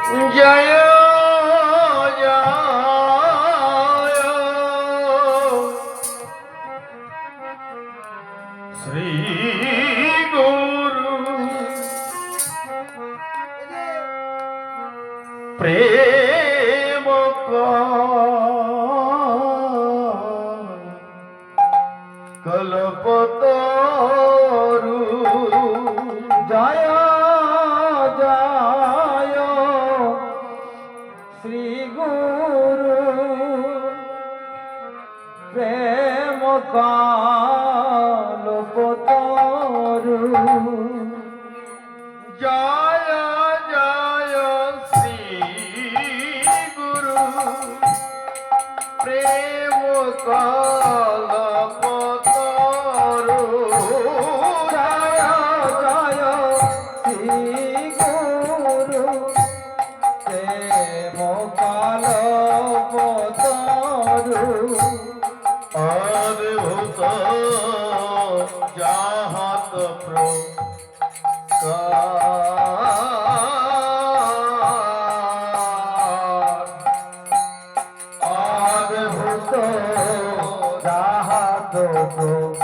জয় জয় শ্রী গুরু প্রেম কল্পতরু জয় জয় শ্রী গুরু প্রেম কল্পতরু জয় জয় শ্রী গুরু প্রেম কল্পতরু জয় জয় শ্রী গুরু প্রেম কল্পতরু অদ্ভুত যাহাত অদ্ভুত যাহাত অদ্ভুত যাহাত অদ্ভুত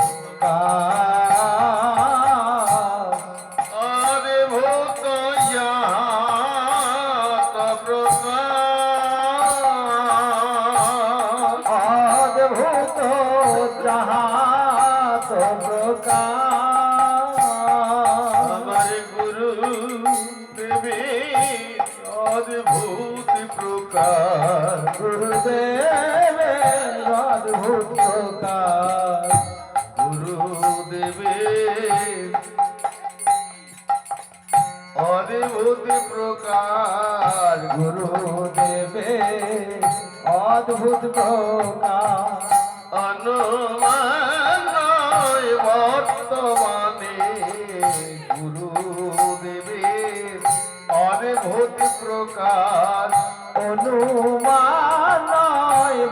যাহাত আমার গুরু দেবে অদ্ভুত প্রকার গুরুদেবে অদ্ভুত প্রকার গুরুদেবে অদ্ভুত প্রকার গুরুদেবে অদ্ভুত প্রকার অনুমান বর্তমানে গুরুদেবে অদ্ভুত প্রকার অনুমান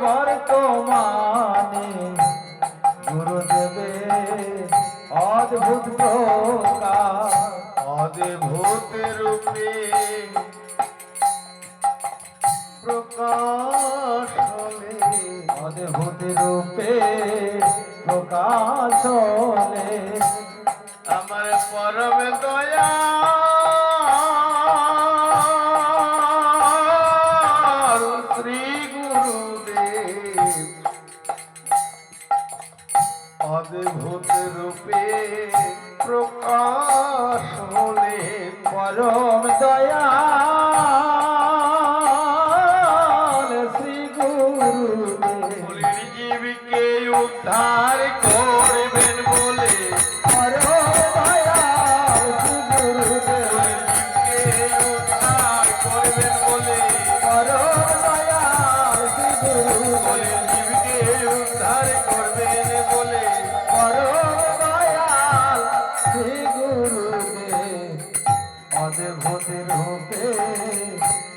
বর্তমানে গুরুদেবে অদ্ভুত প্রকার অদ্ভুত রূপে প্রকাশ হলে অদ্ভুত রূপে প্রকাশ হলে আমার পরম দয়া শ্রী গুরুদেব অদ্ভুত রূপে প্রকাশ হলে পরম দয়া শ্রী গুরুদেব জীবকে উদ্ধার করবেন বলে পরম দয়া শ্রী গুরুদেব জীবকে উদ্ধার করবেন বলে পরম দয়া শ্রী গুরুদেব জীবকে উদ্ধার করবেন বলে পরম দয়াল শ্রী গুরুদেব অদ্ভুত রূপে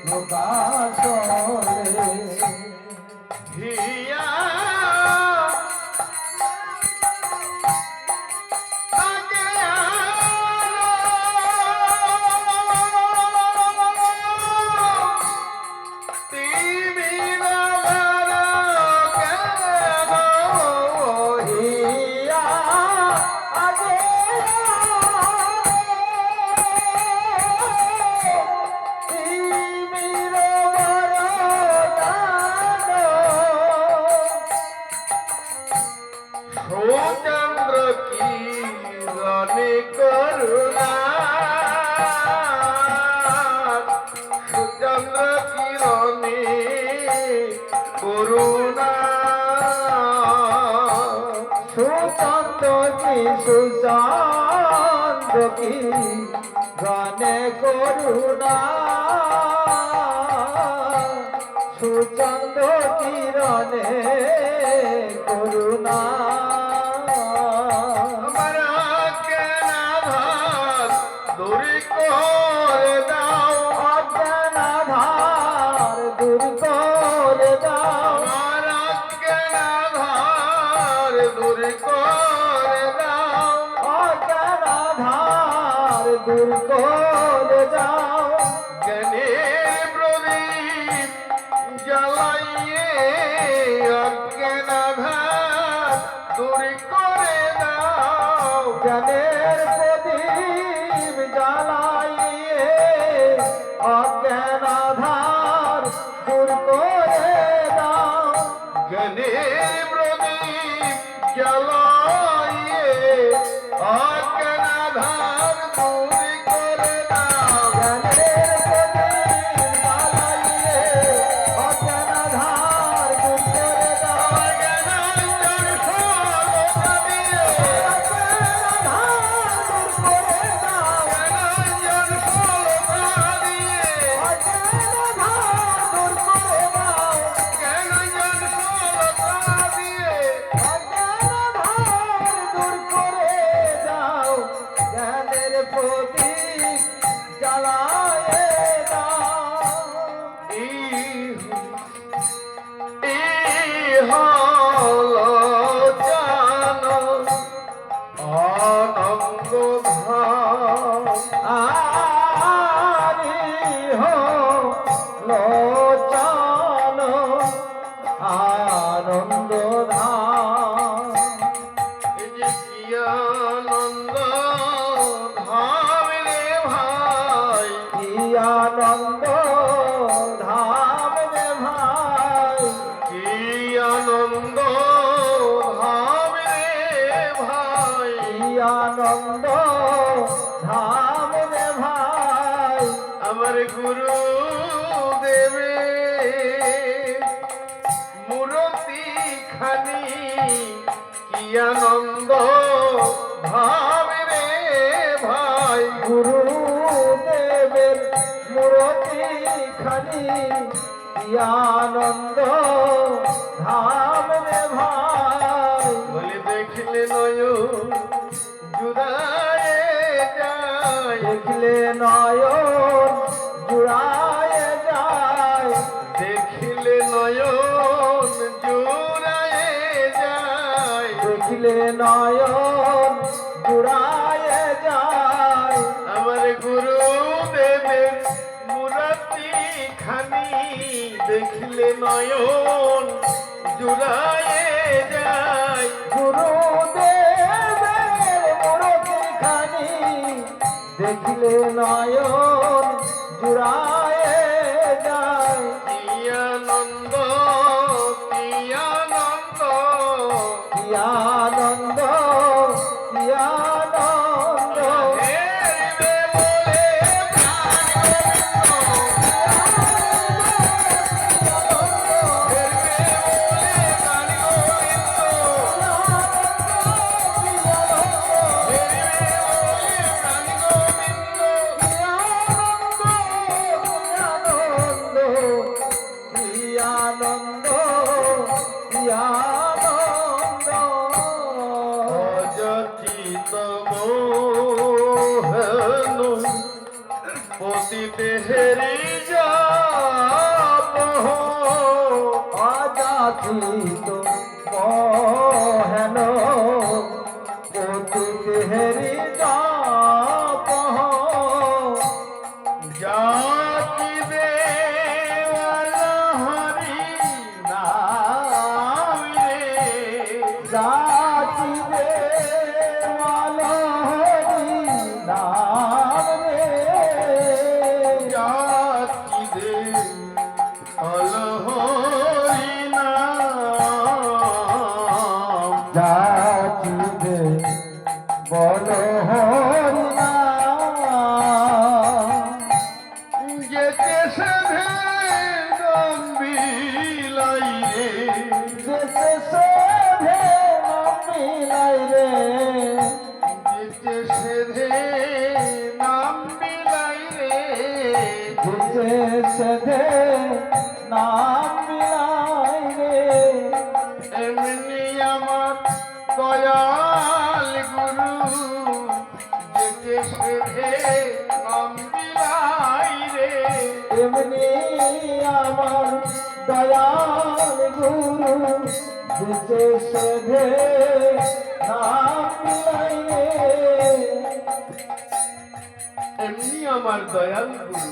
প্রকাশ হলে হিয়া চন্দ্র কিরণে করুণা সুচন্দ্র কিরণে করুণা সুচন্দ্র কি সুচন্দ্র কি গণে করুণা সুচন্দ্র কিরণে করুণা দূর করে দাও অজ্ঞানাধার দূর করে দাও অজ্ঞানাধার দূর করে দাও অজ্ঞানাধার দূর করে দাও জ্ঞানের আনন্দ ধাম রে ভাই, কি আনন্দ ধাম রে ভাই, কি আনন্দ ধাম রে ভাই, আমার গুরু দেবে মূরতি খানি কি আনন্দ ধাম রে ভাই, গুরুদেবের মূরতি খানি কি আনন্দ ধাম রে ভাই, বলে দেখলে নয়ন জুড়ায়ে যায়, দেখলে নয়ন জুড়ায় যায়, দেখলে নয়ন জুড়ায়ে যায়, দেখলে নয়ন জুড়ায় যায়, আমার গুরু দেবের মূরতি খানি দেখলে নয়ন জুড়ায়ে যায়, গুরুদেবের মূরতি খানি দেখলে নয়ন জুড়ায় যায়, কি আনন্দ কি আনন্দ, কি আনন্দ কি আনন্দ, হেরিবে বলে কি আনন্দ কি আনন্দ, অযচিত মোহন পতিতে হেরি যাব, অযাচিত মোহন পতিত হেরি যাব, জাতি দেওয়ালা হরি নাম রে, যাচিবে মালহরি নাম রে, জাতি দেওয়ালা হরি নাম, যাচিবে বল হরি নাম, যেতে সাধে গম্বিলাই রে, যেতে সেধে নাম মিলাই রে, যেতে সেধে নাম মিলাই রে, যেতে সেধে নাম মিলাই রে, এমনি আমার দয়াল গুরু যেতে সেধে নাম মিলাই রে, এমনি আমার দয়াল গুরু যেতে সেধে নাম মিলাই রে, এমনি আমার দয়াল গুরু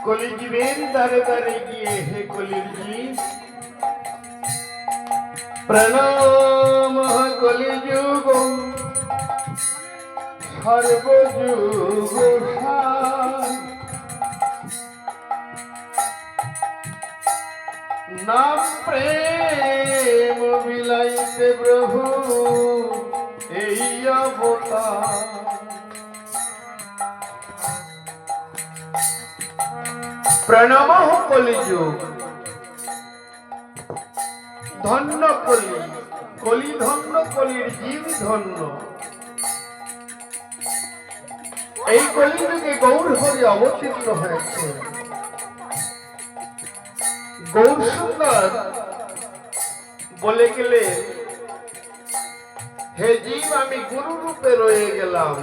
কলিজীবের দ্বারে দ্বারে গিয়ে হে কলির জীব প্রণাম কলিযুগ সর্বযুগ সার, নাম প্রেম বিলাইতে প্রভু এই অবতার, প্রণাম কলিযুগ ধন্য কলি, কলি ধন্য কলির জীব ধন্য, এই কলিযুগে গৌর হরি অবতীর্ণ হয়েছে। গৌর সুন্দর বলে গেলে হে জীব আমি গুরু রূপে রয়ে গেলাম,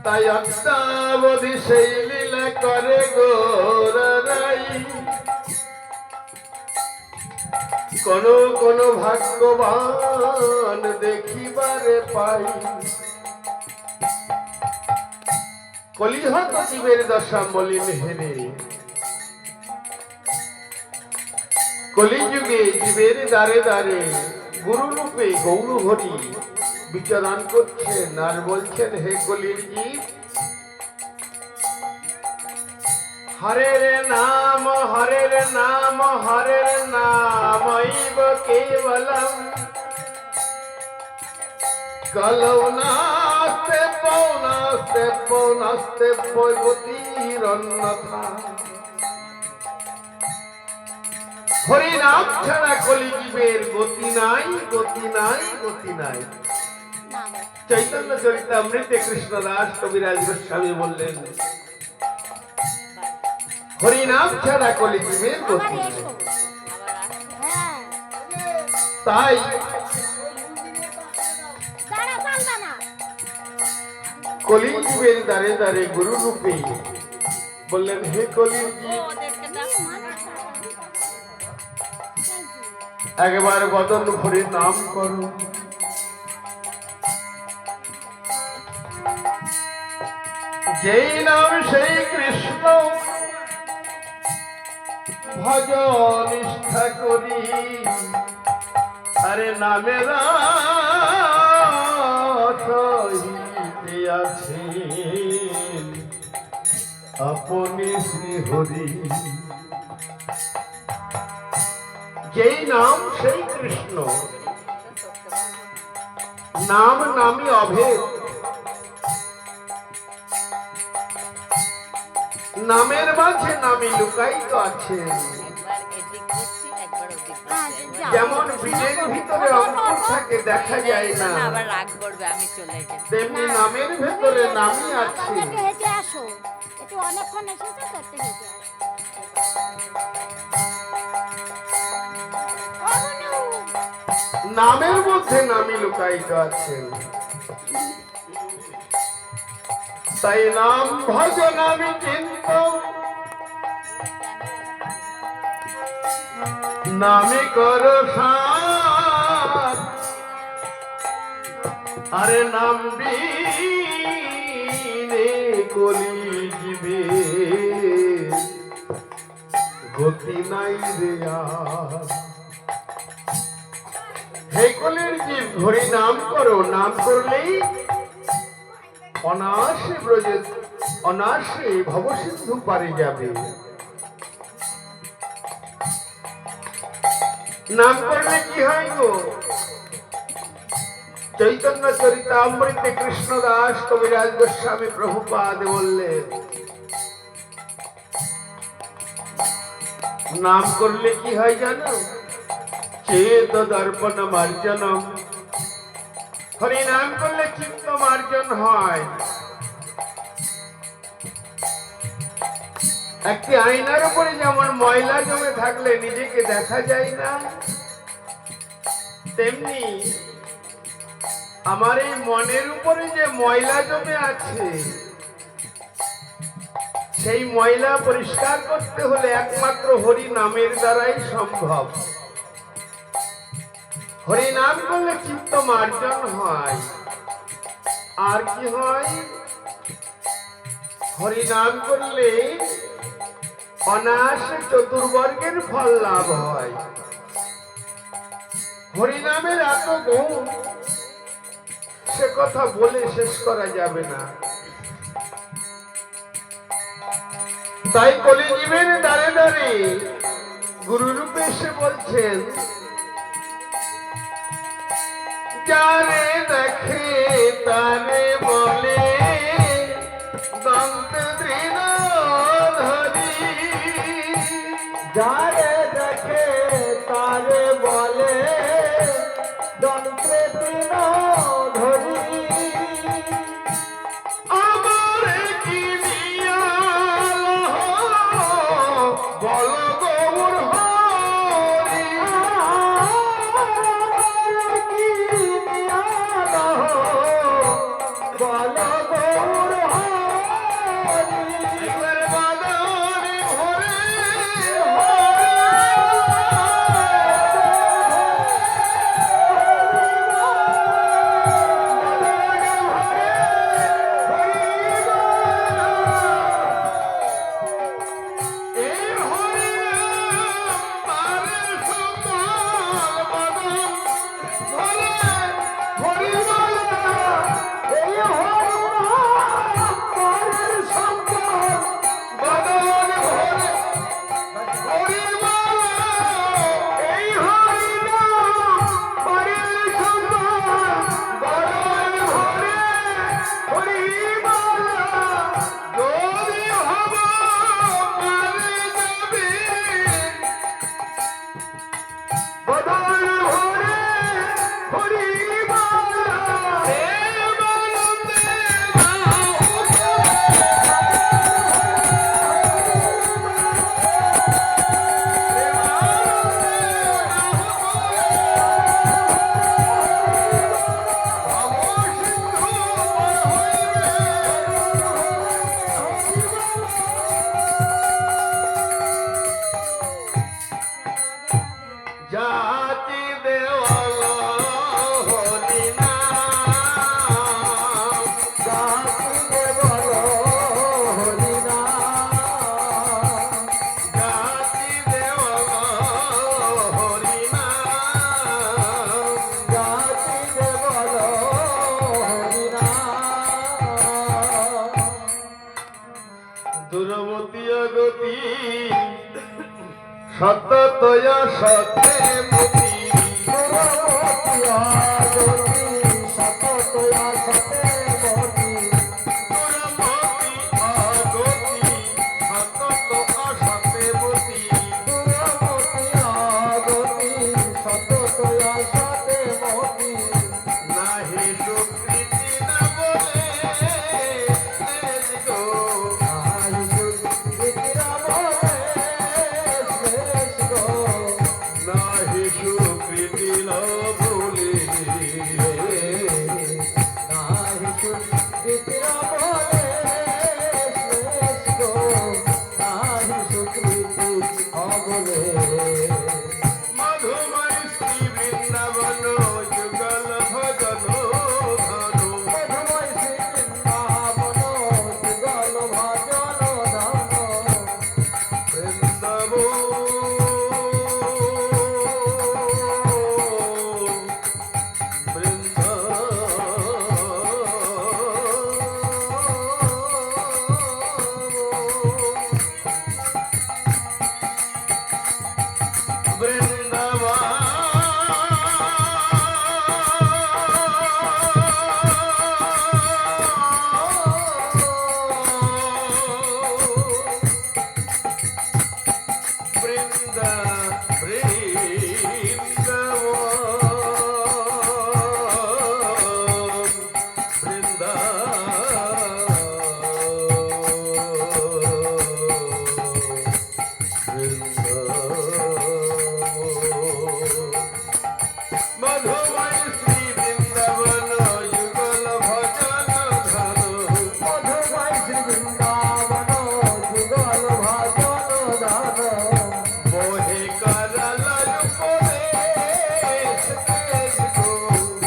তাই অদ্যাবধি সেই লীলা করে গৌরাই, কোন কোন ভাগ্যবান দেখিবারে পাই, কলিহত জীবের দশা মলিন হেরে, কলিযুগে জীবের দ্বারে দ্বারে গুরু রূপে গৌর হরি বিচরণ করছেন আর বলছেন হে কলির জীব হরের নাম হরের নাম হরের নামৈব কেবলম কলৌ নাস্তে পৌনাস্তে পৌনাস্তে পৈবতীরন্যথা। হরি নাম ছাড়া কলিজীবের গতি নাই, গতি নাই, গতি নাই। চৈতন্য চরিতামৃতে কৃষ্ণদাস কবিরাজ গোস্বামী বললেন হরি নাম ছাড়া কলিজীবের গতি নাই। তাই কলিযুগের দ্বারে দ্বারে গুরু রূপে বললেন হে কলিযুগ একবার বদন ভরে নাম করো। যেই নাম সেই কৃষ্ণ ভজ নিষ্ঠা করি, আরে নামের সহিতে আছে আপনি শ্রী হরি। যেই নাম সেই কৃষ্ণ, নাম নামই অভেদ। নামের মাঝে নামই লুকায়িত আছে। যেমন বীজের ভিতরে অঙ্কুর থাকে দেখা যায় না, তেমনি নামের ভিতরে নামই আছে। নামের মধ্যে নামই লুকায়িত আছে। তাই নাম ভজ নামি চিন্ত, নামে কর সার, আরে নাম বিনে কলিজীবে গতি নাই রে আর। হে কলির জীব হরি নাম করো, নাম করলেই অনায়াসে ব্রজে অনায়াসে ভবসিন্ধু পারে যাবে। নাম করলে কি হয় গো? চৈতন্য চরিতামৃতে কৃষ্ণদাস কবিরাজ গোস্বামী প্রভুপাদ বললেন নাম করলে কি হয় জানো? চেত দর্পণ মার্জনম। হরি নাম করলে চিত্ত মার্জন হয়। একটি আয়নার উপরে যেমন ময়লা জমে থাকলে নিজেকে দেখা যায় না, তেমনি আমার এই মনের উপরে যে ময়লা জমে আছে, সেই ময়লা পরিষ্কার করতে হলে একমাত্র হরি নামের দ্বারাই সম্ভব। হরি নাম করলে চিত্ত মার্জন হয়। আর কি হয়? হরি নাম করলে অনায়াসে চতুর্বর্গের ফল লাভ হয়। হরিনামের এত গুণ সে কথা বলে শেষ করা যাবে না। তাই কলিজীবের দ্বারে দ্বারে গুরু রূপে এসে বলছেন যারে দেখে তারে বলে দন্ত দৃঢ় ধরি। যারে দেখে তারে বলে যন্ত্রে দিন ধরি। আমার কি নিয়াল বল গৌর হরি। কি নিয়াল বল গৌর হরি। দুরমতি গতি সততয়া সতে মতি দুরমতি আগতি সতত অসতে মতি নাহি সুকৃতি না বলে গো নাহি সুকৃতি না বলে মধুময় শ্রী বৃন্দাবন যুগল ভজন ধনু মধুময় শ্রী বৃন্দাবন যুগল ভজন ধনু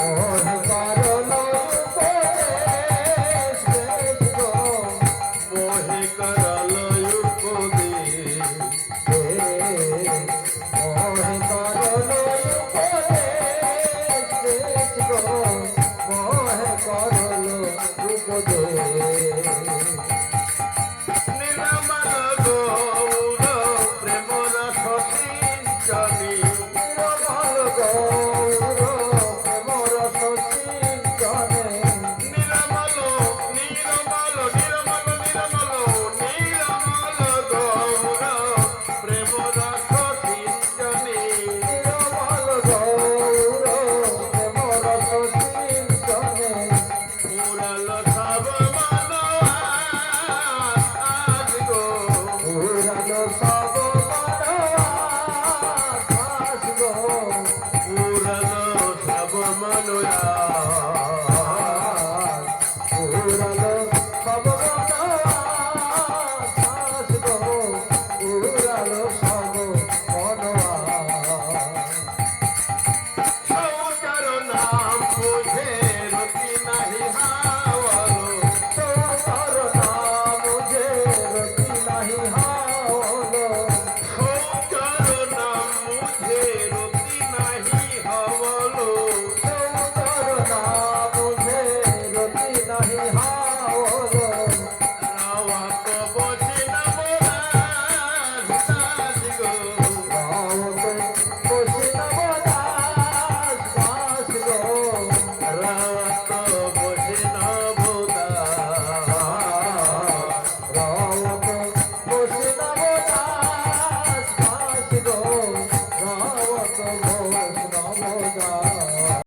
মোহে করল উপদেশ গো মোহে করল